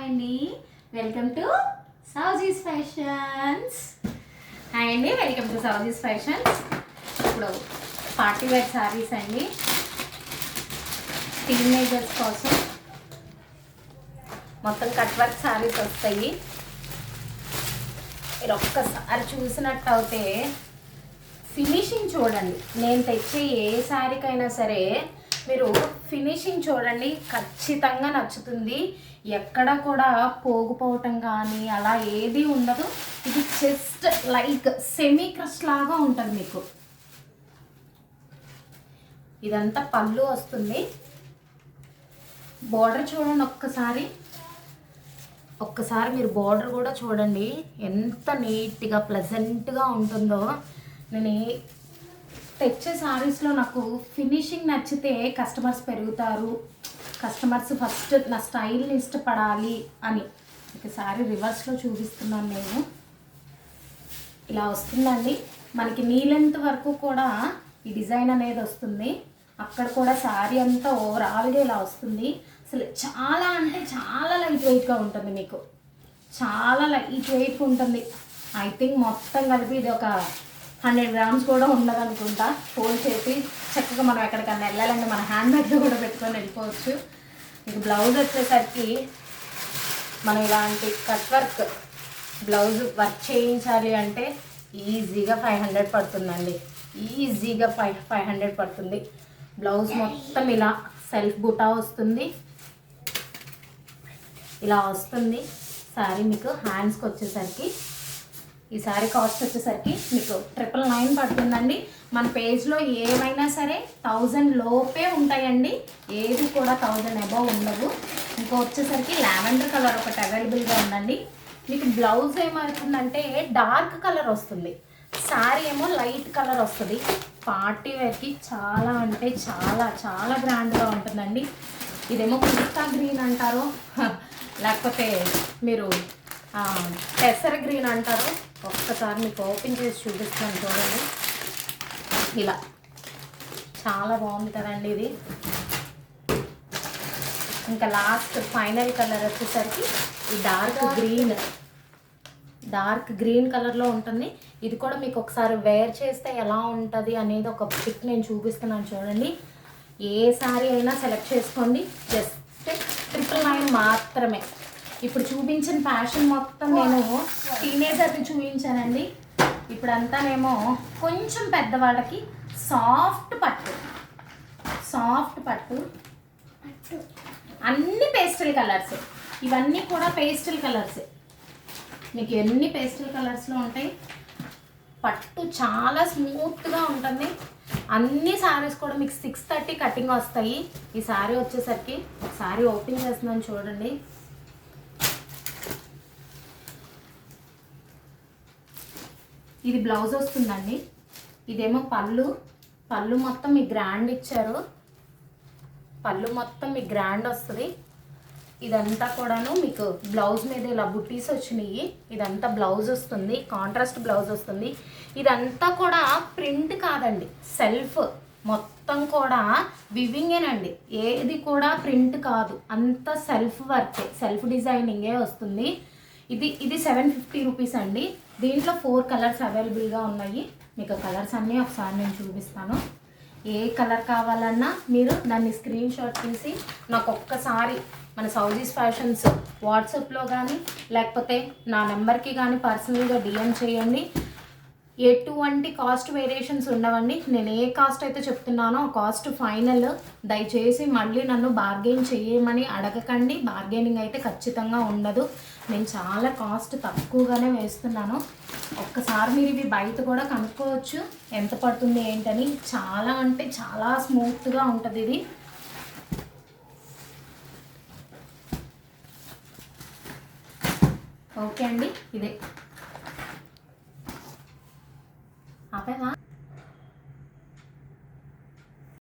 అండి, welcome to Sowji's fashions. Hi అండి, welcome to Sowji's fashions. ఇప్పుడు పార్టీ వేర్ శారీస్ అండి, టీనేజర్స్ కోసం మొత్తం కట్ వర్క్ శారీస్ వస్తాయి. మీరు ఒక్కసారి చూసినట్టు అయితే ఫినిషింగ్ చూడండి. నేను తెచ్చే ఏ శారీకైనా సరే మీరు ఫినిషింగ్ చూడండి, ఖచ్చితంగా నచ్చుతుంది. ఎక్కడ కూడా పోగుపోవటం కానీ అలా ఏది ఉండదు. ఇది జస్ట్ లైక్ సెమీ క్రష్ లాగా ఉంటుంది. మీకు ఇదంతా పళ్ళు వస్తుంది. బోర్డర్ చూడండి ఒక్కసారి మీరు బోర్డర్ కూడా చూడండి, ఎంత నీట్గా ప్లెజెంట్గా ఉంటుందో. నేను తెచ్చే శారీస్లో నాకు ఫినిషింగ్ నచ్చితే కస్టమర్స్ పెరుగుతారు. కస్టమర్స్ ఫస్ట్ నా స్టైల్ని ఇష్టపడాలి అని. ఇక శారీ రివర్స్లో చూపిస్తున్నాను నేను. ఇలా వస్తుందండి. మనకి నీ లెంత్ వరకు కూడా ఈ డిజైన్ అనేది వస్తుంది. అక్కడ కూడా శారీ అంతా ఓవరాల్గా ఇలా వస్తుంది. అసలు చాలా అంటే చాలా లైట్ వెయిట్గా ఉంటుంది. మీకు చాలా లైట్ వెయిట్ ఉంటుంది. ఐ థింక్ మొత్తం కలిపి ఇది ఒక 100 grams కూడా ఉండదు అనుకుంటా. ఫోల్డ్ చేసి చక్కగా మనం ఎక్కడికన్నా వెళ్ళాలంటే మన హ్యాండ్ బ్యాగ్లో కూడా పెట్టుకొని వెళ్ళిపోవచ్చు. మీకు బ్లౌజ్ వచ్చేసరికి మనం ఇలాంటి కట్ వర్క్ బ్లౌజ్ వర్క్ చేయించాలి అంటే ఈజీగా 500 పడుతుందండి. ఈజీగా 500 పడుతుంది. బ్లౌజ్ మొత్తం ఇలా సెల్ఫ్ బుటా వస్తుంది, ఇలా వస్తుంది. శారీ మీకు హ్యాండ్స్కి వచ్చేసరికి ఈ శారీ కాస్ట్ వచ్చేసరికి మీకు 999 పడుతుందండి. మన పేజ్లో ఏవైనా సరే 1000 లోపే ఉంటాయండి, ఏది కూడా 1000 అబవ్ ఉండదు. ఇంకా వచ్చేసరికి లావెండర్ కలర్ ఒకటి అవైలబుల్గా ఉందండి. మీకు బ్లౌజ్ ఏమవుతుందంటే డార్క్ కలర్ వస్తుంది, శారీ ఏమో లైట్ కలర్ వస్తుంది. పార్టీ వేర్కి చాలా అంటే చాలా చాలా గ్రాండ్గా ఉంటుందండి. ఇదేమో పిస్తా గ్రీన్ అంటారు, లేకపోతే మీరు పెసర గ్రీన్ అంటారు. ఒక్కసారి మీకు ఓపెన్ చేసి చూపిస్తాను చూడండి. ఇలా చాలా బాగుంది కదండి ఇది. ఇంకా లాస్ట్ ఫైనల్ కలర్ వచ్చేసరికి ఈ డార్క్ గ్రీన్ కలర్లో ఉంటుంది. ఇది కూడా మీకు ఒకసారి వేర్ చేస్తే ఎలా ఉంటుంది అనేది ఒక పిక్ నేను చూపిస్తున్నాను చూడండి. ఏ శారీ అయినా సెలెక్ట్ చేసుకోండి, జస్ట్ 999 మాత్రమే. ఇప్పుడు చూపించిన ఫ్యాషన్ మొత్తం నేను టీనేజర్ని చూపించానండి. ఇప్పుడంతానేమో కొంచెం పెద్దవాళ్ళకి సాఫ్ట్ పట్టు అన్ని పేస్టల్ కలర్స్. ఇవన్నీ కూడా పేస్టల్ కలర్స్. మీకు ఎన్ని పేస్టల్ కలర్స్లో ఉంటాయి. పట్టు చాలా స్మూత్గా ఉంటుంది. అన్ని శారీస్ కూడా మీకు 630 కటింగ్ వస్తాయి. ఈ శారీ వచ్చేసరికి శారీ ఓపెన్ చేస్తున్నాను చూడండి. ఇది బ్లౌజ్ వస్తుందండి. ఇదేమో పళ్ళు మొత్తం మీకు గ్రాండ్ ఇచ్చారు. పళ్ళు మొత్తం మీకు గ్రాండ్ వస్తుంది. ఇదంతా కూడాను మీకు బ్లౌజ్ మీద ఇలా బుట్టీస్ వచ్చినాయి. ఇదంతా బ్లౌజ్ వస్తుంది, కాంట్రాస్ట్ బ్లౌజ్ వస్తుంది. ఇదంతా కూడా ప్రింట్ కాదండి, సెల్ఫ్ మొత్తం కూడా వివింగేనండి. ఏది కూడా ప్రింట్ కాదు, అంతా సెల్ఫ్ వర్కే, సెల్ఫ్ డిజైనింగే వస్తుంది. ఇది 750 రూపీస్ అండి. దీంట్లో 4 కలర్స్ అవైలబుల్గా ఉన్నాయి. మీకు కలర్స్ అన్నీ ఒకసారి నేను చూపిస్తాను. ఏ కలర్ కావాలన్నా మీరు దాన్ని స్క్రీన్ షాట్ తీసి నాకు ఒక్కసారి మన సౌజీస్ ఫ్యాషన్స్ వాట్సాప్లో కానీ లేకపోతే నా నెంబర్కి కానీ పర్సనల్గా డిఎం చేయండి. ఎటువంటి కాస్ట్ వేరియేషన్స్ ఉండవండి. నేను ఏ కాస్ట్ అయితే చెప్తున్నానో ఆ కాస్ట్ ఫైనల్. దయచేసి మళ్ళీ నన్ను బార్గెయిన్ చేయమని అడగకండి. బార్గెనింగ్ అయితే ఖచ్చితంగా ఉండదు. నేను చాలా కాస్ట్ తక్కువగానే వేస్తున్నాను. ఒక్కసారి మీరు ఇవి బయట కూడా కనుక్కోవచ్చు ఎంత పడుతుంది ఏంటని. చాలా అంటే చాలా స్మూత్గా ఉంటుంది ఇది. ఓకే అండి, ఇదే ఆపేమా.